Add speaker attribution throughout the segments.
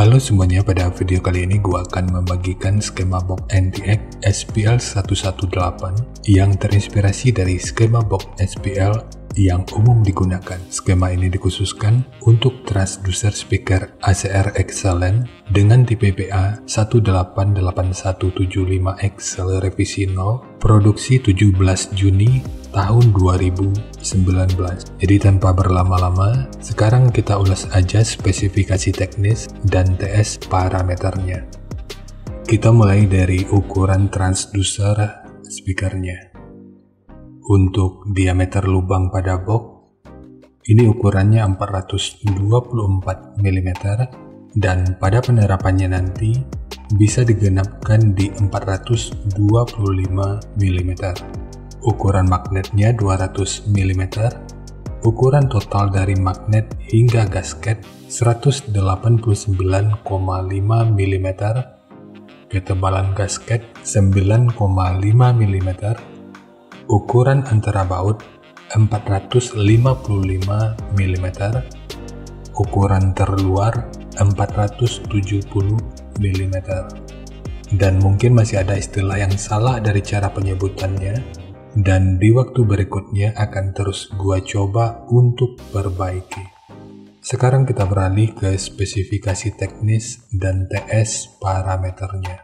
Speaker 1: Halo semuanya, pada video kali ini gua akan membagikan skema box NTX SPL118 yang terinspirasi dari skema box SPL yang umum digunakan. Skema ini dikhususkan untuk transducer speaker ACR Excellent dengan tipe PA1887175X revisi 0, produksi 17 Juni tahun 2019. Jadi tanpa berlama-lama, sekarang kita ulas aja spesifikasi teknis dan TS parameternya. Kita mulai dari ukuran transducer speakernya. Untuk diameter lubang pada box, ini ukurannya 424 mm dan pada penerapannya nanti bisa digenapkan di 425 mm. Ukuran magnetnya 200 mm, ukuran total dari magnet hingga gasket 189,5 mm, ketebalan gasket 9,5 mm, ukuran antara baut 455 mm, ukuran terluar 470 mm. Dan mungkin masih ada istilah yang salah dari cara penyebutannya, dan di waktu berikutnya akan terus gua coba untuk perbaiki. Sekarang kita beralih ke spesifikasi teknis dan TS parameternya.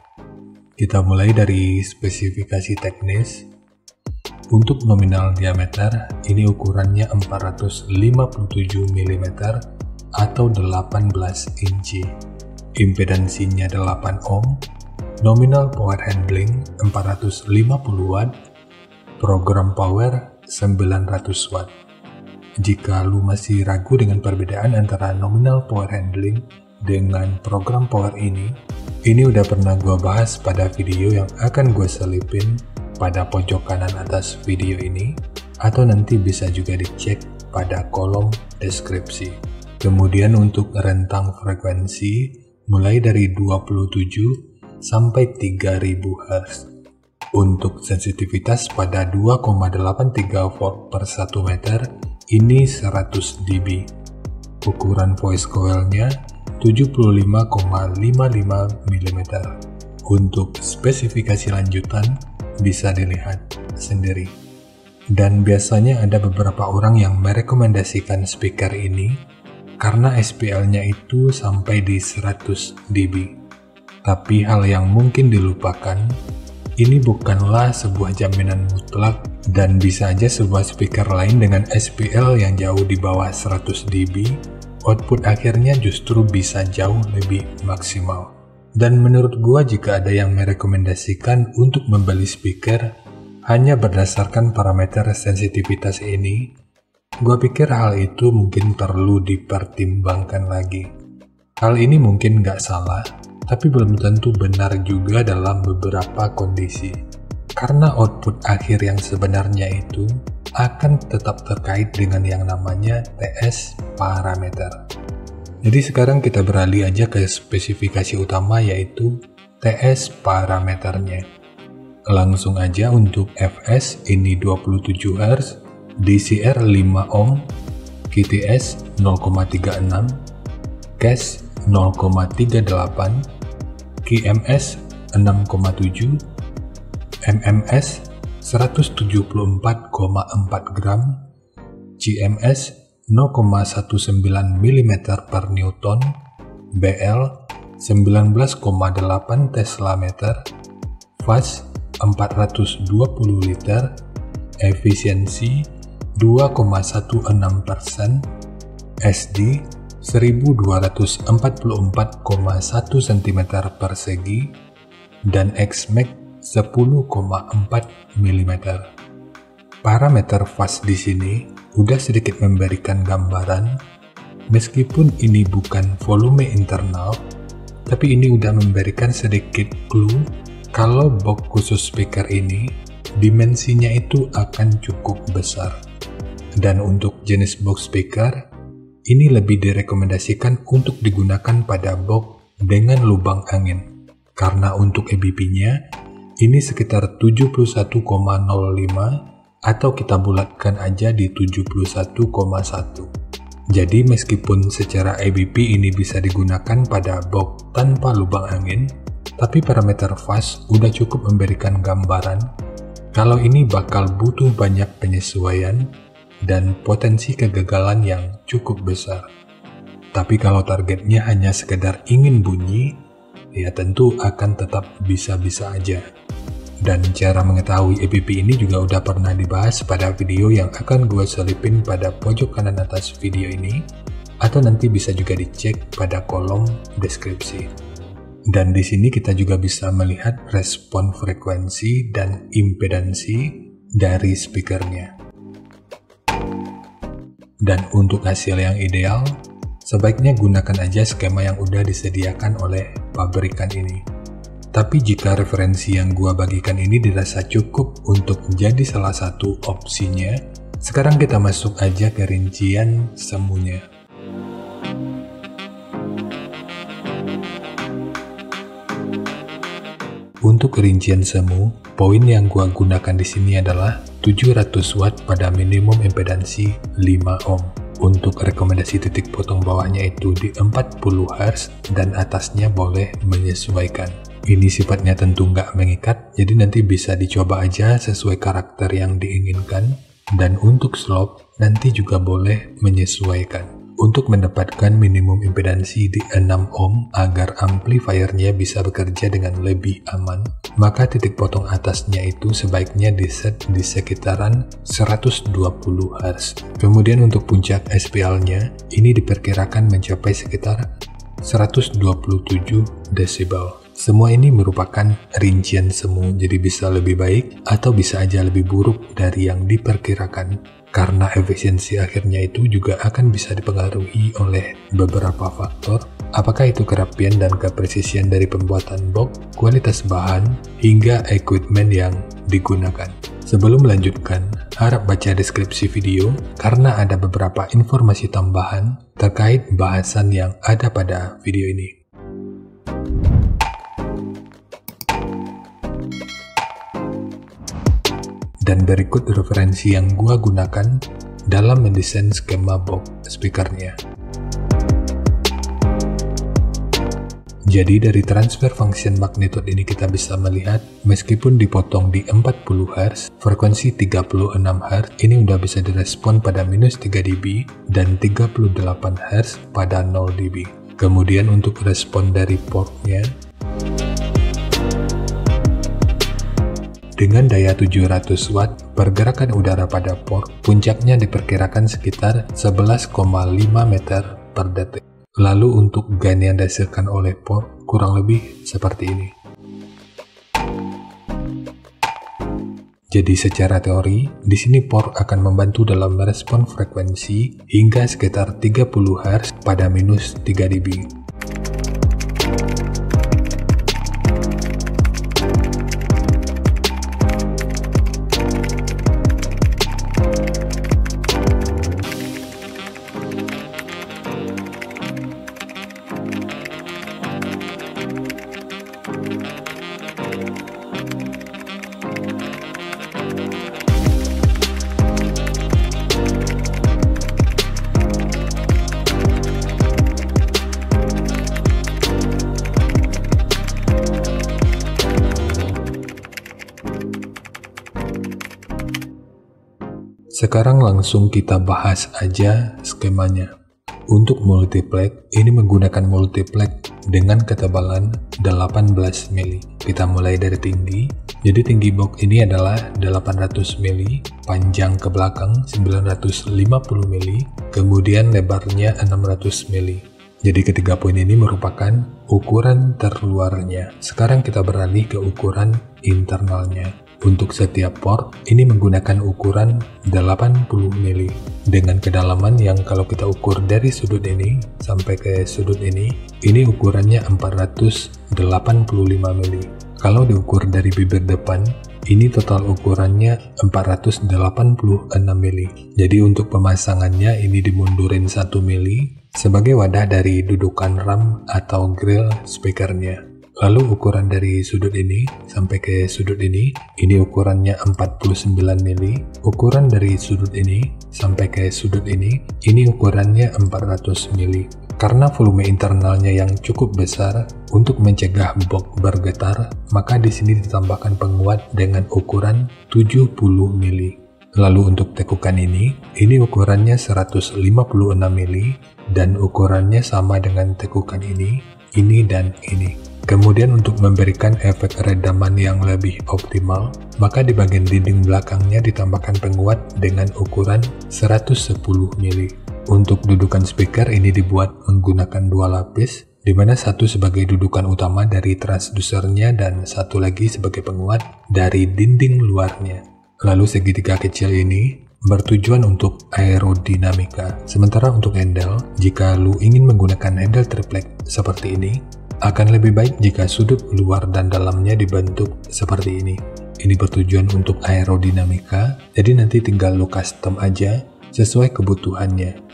Speaker 1: Kita mulai dari spesifikasi teknis. Untuk nominal diameter, ini ukurannya 457 mm atau 18 inci. Impedansinya 8 ohm, nominal power handling 450 watt, program power 900 watt. Jika lu masih ragu dengan perbedaan antara nominal power handling dengan program power ini udah pernah gue bahas pada video yang akan gue selipin pada pojok kanan atas video ini, atau nanti bisa juga dicek pada kolom deskripsi. Kemudian untuk rentang frekuensi mulai dari 27 sampai 3000 Hz. Untuk sensitivitas pada 2,83 volt per 1 meter, ini 100 dB. Ukuran voice coilnya 75,55 mm. Untuk spesifikasi lanjutan bisa dilihat sendiri. Dan biasanya ada beberapa orang yang merekomendasikan speaker ini karena SPL-nya itu sampai di 100 dB. Tapi hal yang mungkin dilupakan, ini bukanlah sebuah jaminan mutlak dan bisa aja sebuah speaker lain dengan SPL yang jauh di bawah 100 dB, output akhirnya justru bisa jauh lebih maksimal. Dan menurut gua jika ada yang merekomendasikan untuk membeli speaker hanya berdasarkan parameter sensitivitas ini, gua pikir hal itu mungkin perlu dipertimbangkan lagi. Hal ini mungkin nggak salah, tapi belum tentu benar juga dalam beberapa kondisi, karena output akhir yang sebenarnya itu akan tetap terkait dengan yang namanya TS parameter. Jadi sekarang kita beralih aja ke spesifikasi utama, yaitu TS parameternya. Langsung aja untuk Fs ini 27 Hz, DCR 5 ohm, QTS 0,36, CAS 0,38, QMS 6,7, MMS 174,4 gram, CMS 0,19 mm per Newton, BL 19,8 Tesla meter, fast 420 liter, efisiensi 2,16%, SD 1244,1 cm persegi, dan Xmax 10,4 mm. Parameter fast di sini udah sedikit memberikan gambaran, meskipun ini bukan volume internal, tapi ini udah memberikan sedikit clue kalau box khusus speaker ini dimensinya itu akan cukup besar. Dan untuk jenis box speaker, ini lebih direkomendasikan untuk digunakan pada box dengan lubang angin, karena untuk EBP-nya ini sekitar 71,05 atau kita bulatkan aja di 71,1. Jadi meskipun secara ABP ini bisa digunakan pada box tanpa lubang angin, tapi parameter fast udah cukup memberikan gambaran kalau ini bakal butuh banyak penyesuaian dan potensi kegagalan yang cukup besar. Tapi kalau targetnya hanya sekedar ingin bunyi, ya tentu akan tetap bisa-bisa aja. Dan cara mengetahui ABP ini juga udah pernah dibahas pada video yang akan gue selipin pada pojok kanan atas video ini, atau nanti bisa juga dicek pada kolom deskripsi. Dan di sini kita juga bisa melihat respon frekuensi dan impedansi dari speakernya. Dan untuk hasil yang ideal, sebaiknya gunakan aja skema yang udah disediakan oleh pabrikan ini. Tapi jika referensi yang gua bagikan ini dirasa cukup untuk menjadi salah satu opsinya, sekarang kita masuk aja ke rincian semuanya. Untuk rincian semu, poin yang gua gunakan di sini adalah 700 watt pada minimum impedansi 5 ohm. Untuk rekomendasi titik potong bawahnya itu di 40 Hz dan atasnya boleh menyesuaikan. Ini sifatnya tentu nggak mengikat, jadi nanti bisa dicoba aja sesuai karakter yang diinginkan. Dan untuk slope, nanti juga boleh menyesuaikan. Untuk mendapatkan minimum impedansi di 6 ohm agar amplifiernya bisa bekerja dengan lebih aman, maka titik potong atasnya itu sebaiknya diset di sekitaran 120 Hz. Kemudian untuk puncak SPL-nya, ini diperkirakan mencapai sekitar 127 desibel. Semua ini merupakan rincian semu, jadi bisa lebih baik atau bisa aja lebih buruk dari yang diperkirakan. Karena efisiensi akhirnya itu juga akan bisa dipengaruhi oleh beberapa faktor, apakah itu kerapian dan kepresisian dari pembuatan box, kualitas bahan, hingga equipment yang digunakan. Sebelum melanjutkan, harap baca deskripsi video karena ada beberapa informasi tambahan terkait bahasan yang ada pada video ini. Dan berikut referensi yang gua gunakan dalam mendesain skema box speakernya. Jadi dari transfer function magnitude ini kita bisa melihat meskipun dipotong di 40 Hz, frekuensi 36 Hz ini udah bisa direspon pada minus 3 dB dan 38 Hz pada 0 dB. Kemudian untuk respon dari portnya, dengan daya 700 watt, pergerakan udara pada port puncaknya diperkirakan sekitar 11,5 meter per detik. Lalu untuk gain yang dihasilkan oleh port kurang lebih seperti ini. Jadi secara teori, di sini port akan membantu dalam merespon frekuensi hingga sekitar 30 Hz pada minus 3 dB. Sekarang langsung kita bahas aja skemanya. Untuk multiplex, ini menggunakan multiplex dengan ketebalan 18 mili. Kita mulai dari tinggi. Jadi tinggi box ini adalah 800 mili, panjang ke belakang 950 mili, kemudian lebarnya 600 mili. Jadi ketiga poin ini merupakan ukuran terluarnya. Sekarang kita beralih ke ukuran internalnya. Untuk setiap port, ini menggunakan ukuran 80 mili dengan kedalaman yang kalau kita ukur dari sudut ini sampai ke sudut ini ukurannya 485 mili. Kalau diukur dari bibir depan, ini total ukurannya 486 mili. Jadi untuk pemasangannya ini dimundurin 1 mili sebagai wadah dari dudukan RAM atau grill speakernya. Lalu ukuran dari sudut ini sampai ke sudut ini ukurannya 49 mili. Ukuran dari sudut ini sampai ke sudut ini ukurannya 400 mili. Karena volume internalnya yang cukup besar untuk mencegah box bergetar, maka di sini ditambahkan penguat dengan ukuran 70 mili. Lalu untuk tekukan ini ukurannya 156 mili dan ukurannya sama dengan tekukan ini dan ini. Kemudian untuk memberikan efek redaman yang lebih optimal, maka di bagian dinding belakangnya ditambahkan penguat dengan ukuran 110 mili. Untuk dudukan speaker ini dibuat menggunakan dua lapis, di mana satu sebagai dudukan utama dari transdusernya dan satu lagi sebagai penguat dari dinding luarnya. Lalu segitiga kecil ini bertujuan untuk aerodinamika. Sementara untuk handle, jika lu ingin menggunakan handle triplek seperti ini, akan lebih baik jika sudut luar dan dalamnya dibentuk seperti ini. Ini bertujuan untuk aerodinamika, jadi nanti tinggal lu custom aja sesuai kebutuhannya.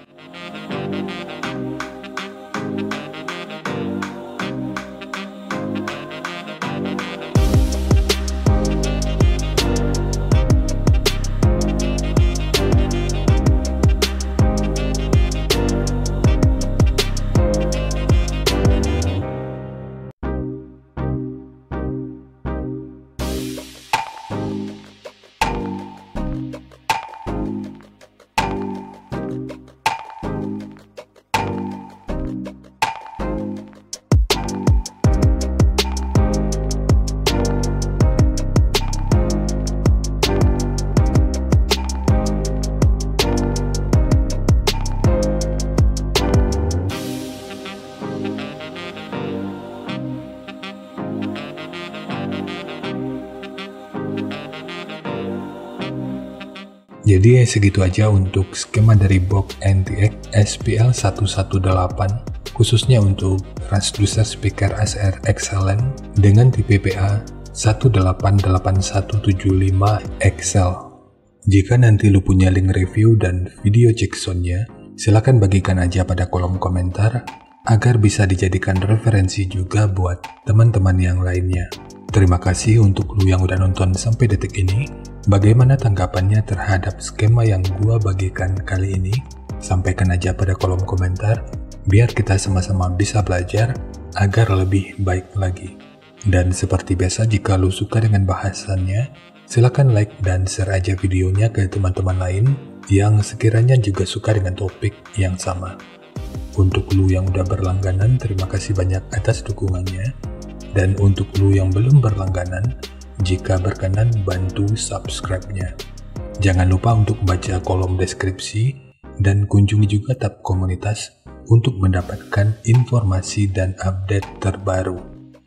Speaker 1: Jadi segitu aja untuk skema dari box NTX SPL118, khususnya untuk transducer speaker ASR Excellent dengan tipe PA 188175XL. Jika nanti lu punya link review dan video check soundnya, silahkan bagikan aja pada kolom komentar agar bisa dijadikan referensi juga buat teman-teman yang lainnya. Terima kasih untuk lu yang udah nonton sampai detik ini. Bagaimana tanggapannya terhadap skema yang gua bagikan kali ini? Sampaikan aja pada kolom komentar, biar kita sama-sama bisa belajar agar lebih baik lagi. Dan seperti biasa, jika lu suka dengan bahasannya, silakan like dan share aja videonya ke teman-teman lain yang sekiranya juga suka dengan topik yang sama. Untuk lu yang udah berlangganan, terima kasih banyak atas dukungannya. Dan untuk lu yang belum berlangganan, jika berkenan bantu subscribe-nya. Jangan lupa untuk baca kolom deskripsi dan kunjungi juga tab komunitas untuk mendapatkan informasi dan update terbaru.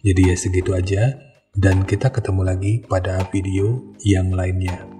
Speaker 1: Jadi ya segitu aja, dan kita ketemu lagi pada video yang lainnya.